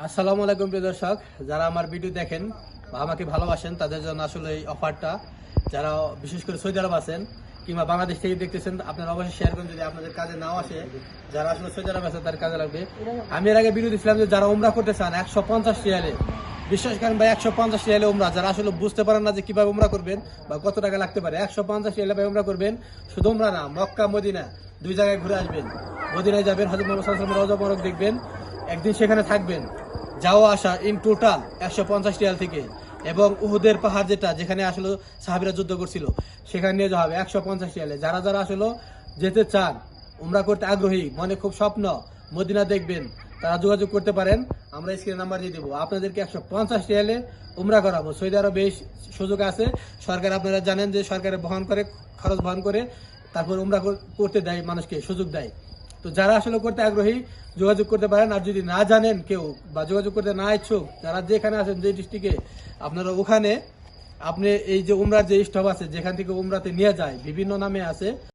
আসসালামু আলাইকুম প্রিয় দর্শক, যারা আমার ভিডিও দেখেন বা আমাকে ভালোবাসেন তাদের জন্য আসলে এই অফারটা, যারা বিশেষ করে সৌদি আরব আছেন কিংবা বাংলাদেশ থেকে দেখতেছেন, আপনারা অবশ্যই শেয়ার করুন যদি আপনাদের কাজে নাও আসে। যারা আসলে সৌদি আরব আছে তার কাজে লাগবে। আমি এর আগে ভিডিও দিয়েছিলাম যে যারা উমরা করতে চান 150 রিয়ালে, বিশ্বাস করেন ভাই 150 রিয়ালে উমরা, যারা আসলে বুঝতে পারেন না যে কিভাবে উমরা করবেন বা কত টাকা লাগতে পারে, 150 রিয়ালে ভাই উমরা করবেন। শুধু উমরা না, মক্কা মদিনা দুই জায়গায় ঘুরে আসবেন। মদিনায় যাবেন, হযরত মুহাম্মদ সাল্লাল্লাহু আলাইহি ওয়াসাল্লামের রওজা মুবারক দেখবেন, একদিন সেখানে থাকবেন, যাওয়া আসা ইন টোটাল 150 রিয়াল থেকে। এবং উহুদের পাহাড় যেখানে আসলে সাহাবীরা যুদ্ধ করছিল, সেখানে নিয়ে যাওয়া হবে 150 রিয়ালে। যারা যারা আসলে যেতে চান, উমরা করতে আগ্রহী, মনে খুব স্বপ্ন মদিনা দেখবেন, তারা যোগাযোগ করতে পারেন। আমরা স্ক্রিনে নাম্বার দিয়ে দেবো, আপনাদেরকে 150 রিয়ালে উমরা করাবো। সৌদি আরবে এই সুযোগ আছে, সরকার আপনারা জানেন যে সরকারে বহন করে, খরচ বহন করে, তারপর উমরা করতে দেয়, মানুষকে সুযোগ দেয়। তো যারা আসলে করতে আগ্রহী যোগাযোগ করতে পারেন। আর যদি না জানেন কেউ বা যোগাযোগ করতে না ইচ্ছুক, যারা যেখানে আছেন, যে ডিস্ট্রিক্টে, আপনারা ওখানে আপনি এই যে উমরার যে স্টপ আছে, যেখান থেকে উমরাতে নিয়ে যায়, বিভিন্ন নামে আছে।